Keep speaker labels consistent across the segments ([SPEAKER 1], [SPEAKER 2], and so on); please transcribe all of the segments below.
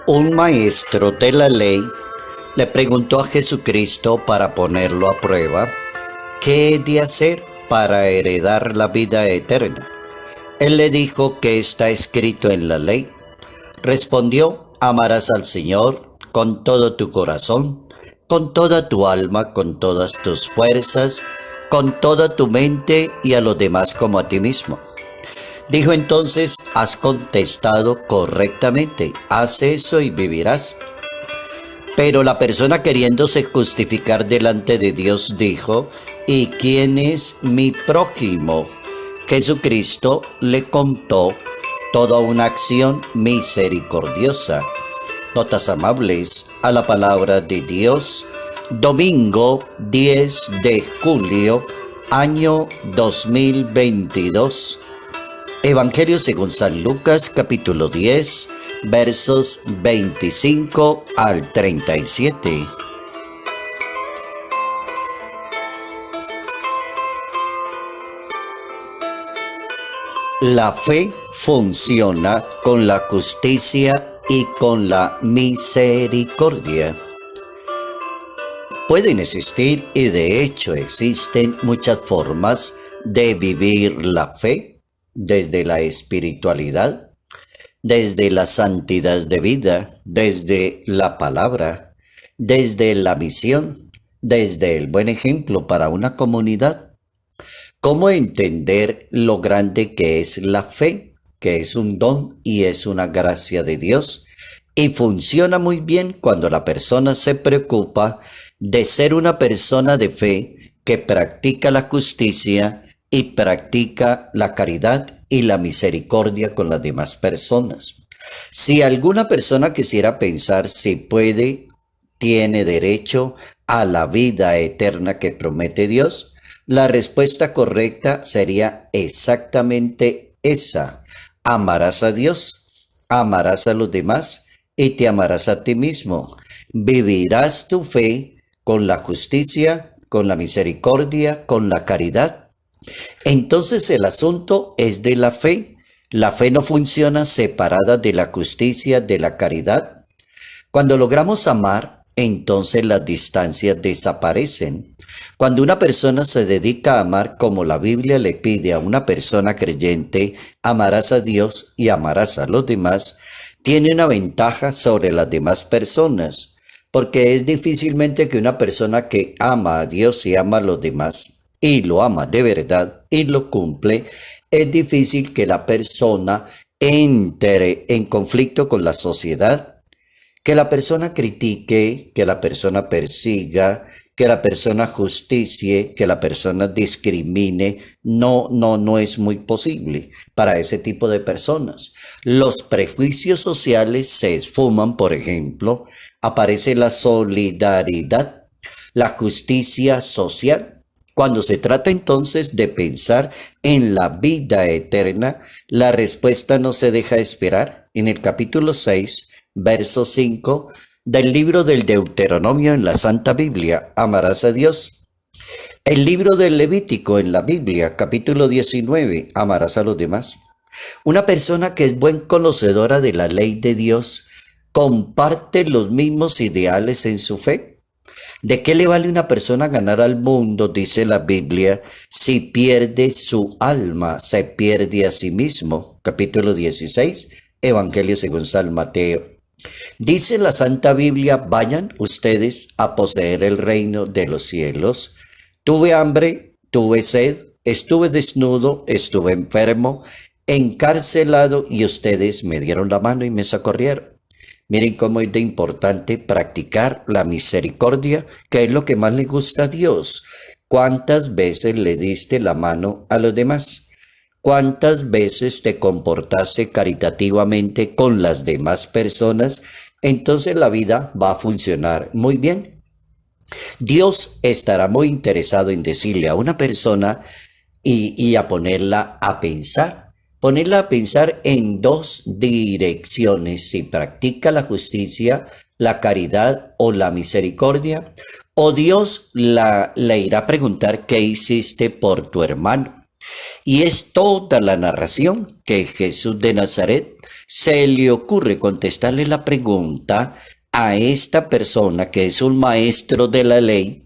[SPEAKER 1] Un maestro de la ley le preguntó a Jesucristo para ponerlo a prueba, ¿qué he de hacer para heredar la vida eterna? Él le dijo que está escrito en la ley. Respondió, amarás al Señor con todo tu corazón, con toda tu alma, con todas tus fuerzas, con toda tu mente y a los demás como a ti mismo. Dijo entonces, has contestado correctamente, haz eso y vivirás. Pero la persona queriéndose justificar delante de Dios dijo, ¿y quién es mi prójimo? Jesucristo le contó toda una acción misericordiosa. Notas amables a la palabra de Dios, domingo 10 de julio, año 2022. Evangelio según San Lucas, capítulo 10, versos 25 al 37. La fe funciona con la justicia y con la misericordia. Pueden existir, y de hecho existen, muchas formas de vivir la fe, desde la espiritualidad, desde la santidad de vida, desde la palabra, desde la misión, desde el buen ejemplo para una comunidad. ¿Cómo entender lo grande que es la fe, que es un don y es una gracia de Dios? Y funciona muy bien cuando la persona se preocupa de ser una persona de fe que practica la justicia y practica la caridad y la misericordia con las demás personas. Si alguna persona quisiera pensar si puede, tiene derecho a la vida eterna que promete Dios, la respuesta correcta sería exactamente esa. Amarás a Dios, amarás a los demás y te amarás a ti mismo. Vivirás tu fe con la justicia, con la misericordia, con la caridad. Entonces el asunto es de la fe. La fe no funciona separada de la justicia, de la caridad. Cuando logramos amar, entonces las distancias desaparecen. Cuando una persona se dedica a amar como la Biblia le pide a una persona creyente, amarás a Dios y amarás a los demás, tiene una ventaja sobre las demás personas, porque es difícilmente que una persona que ama a Dios y ama a los demás, y lo ama de verdad y lo cumple, es difícil que la persona entre en conflicto con la sociedad, que la persona critique, que la persona persiga, que la persona justicie, que la persona discrimine. No es muy posible para ese tipo de personas. Los prejuicios sociales se esfuman, por ejemplo, aparece la solidaridad, la justicia social. Cuando se trata entonces de pensar en la vida eterna, la respuesta no se deja esperar. En el capítulo 6, verso 5 del libro del Deuteronomio en la Santa Biblia, amarás a Dios. El libro del Levítico en la Biblia, capítulo 19, amarás a los demás. Una persona que es buen conocedora de la ley de Dios, comparte los mismos ideales en su fe. ¿De qué le vale una persona ganar al mundo, dice la Biblia, si pierde su alma, se pierde a sí mismo? Capítulo 16, Evangelio según San Mateo. Dice la Santa Biblia, vayan ustedes a poseer el reino de los cielos. Tuve hambre, tuve sed, estuve desnudo, estuve enfermo, encarcelado y ustedes me dieron la mano y me socorrieron. Miren cómo es de importante practicar la misericordia, que es lo que más le gusta a Dios. ¿Cuántas veces le diste la mano a los demás? ¿Cuántas veces te comportaste caritativamente con las demás personas? Entonces la vida va a funcionar muy bien. Dios estará muy interesado en decirle a una persona y a ponerla a pensar. Ponerla a pensar en dos direcciones, si practica la justicia, la caridad o la misericordia, o Dios le irá a preguntar qué hiciste por tu hermano. Y es toda la narración que Jesús de Nazaret se le ocurre contestarle la pregunta a esta persona que es un maestro de la ley,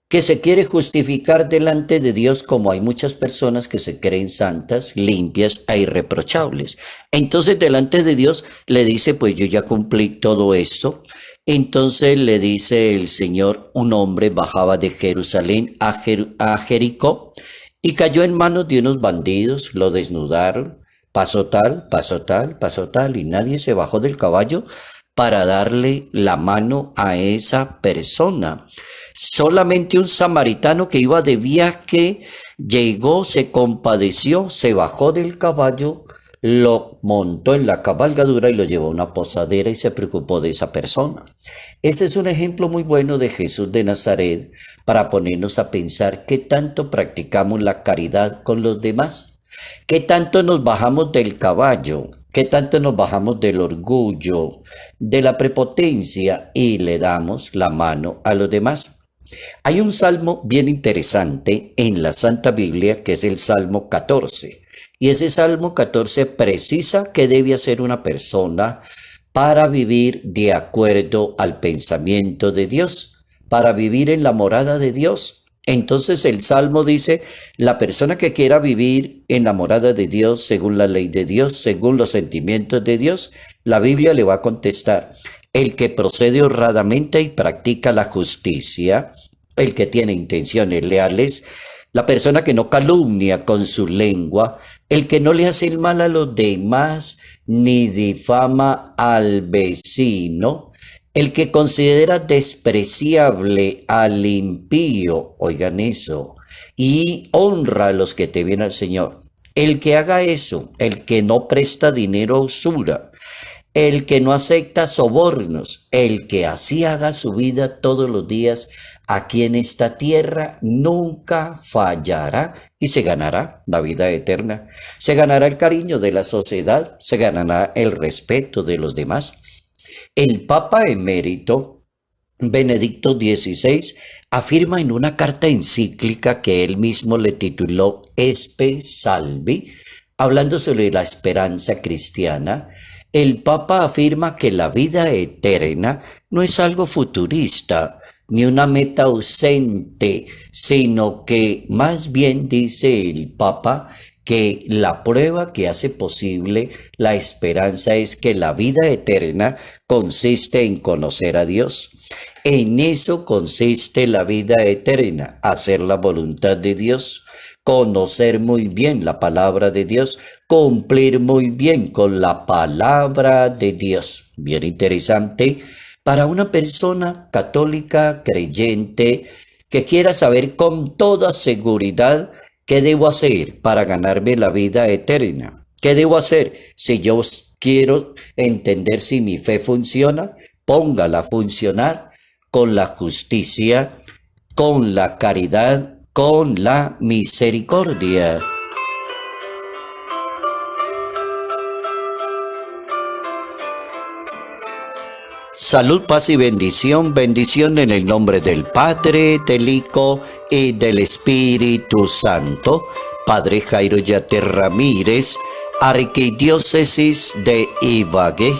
[SPEAKER 1] que se quiere justificar delante de Dios, como hay muchas personas que se creen santas, limpias e irreprochables. Entonces delante de Dios le dice, pues yo ya cumplí todo esto. Entonces le dice el Señor, un hombre bajaba de Jerusalén a Jericó y cayó en manos de unos bandidos, lo desnudaron, pasó tal, pasó tal, pasó tal, y nadie se bajó del caballo para darle la mano a esa persona. Solamente un samaritano que iba de viaje llegó, se compadeció, se bajó del caballo, lo montó en la cabalgadura y lo llevó a una posadera y se preocupó de esa persona. Este es un ejemplo muy bueno de Jesús de Nazaret para ponernos a pensar qué tanto practicamos la caridad con los demás, qué tanto nos bajamos del caballo, qué tanto nos bajamos del orgullo, de la prepotencia y le damos la mano a los demás. Hay un salmo bien interesante en la Santa Biblia que es el Salmo 14. Y ese Salmo 14 precisa qué debe hacer una persona para vivir de acuerdo al pensamiento de Dios, para vivir en la morada de Dios. Entonces el Salmo dice, la persona que quiera vivir en la morada de Dios, según la ley de Dios, según los sentimientos de Dios, la Biblia le va a contestar, el que procede honradamente y practica la justicia, el que tiene intenciones leales, la persona que no calumnia con su lengua, el que no le hace el mal a los demás, ni difama al vecino, el que considera despreciable al impío, oigan eso, y honra a los que temen al Señor. El que haga eso, el que no presta dinero a usura, el que no acepta sobornos, el que así haga su vida todos los días aquí en esta tierra, nunca fallará y se ganará la vida eterna. Se ganará el cariño de la sociedad, se ganará el respeto de los demás. El Papa emérito Benedicto XVI afirma en una carta encíclica que él mismo le tituló Espe Salvi, hablando sobre la esperanza cristiana. El Papa afirma que la vida eterna no es algo futurista, ni una meta ausente, sino que más bien dice el Papa que la prueba que hace posible la esperanza es que la vida eterna consiste en conocer a Dios. En eso consiste la vida eterna, hacer la voluntad de Dios, conocer muy bien la palabra de Dios, cumplir muy bien con la palabra de Dios. Bien interesante para una persona católica, creyente, que quiera saber con toda seguridad qué debo hacer para ganarme la vida eterna. ¿Qué debo hacer si yo quiero entender si mi fe funciona? Póngala a funcionar con la justicia, con la caridad, con la misericordia. Salud, paz y bendición. Bendición en el nombre del Padre, del Hijo y del Espíritu Santo. Padre Jairo Yater Ramírez, Arquidiócesis de Ibagué.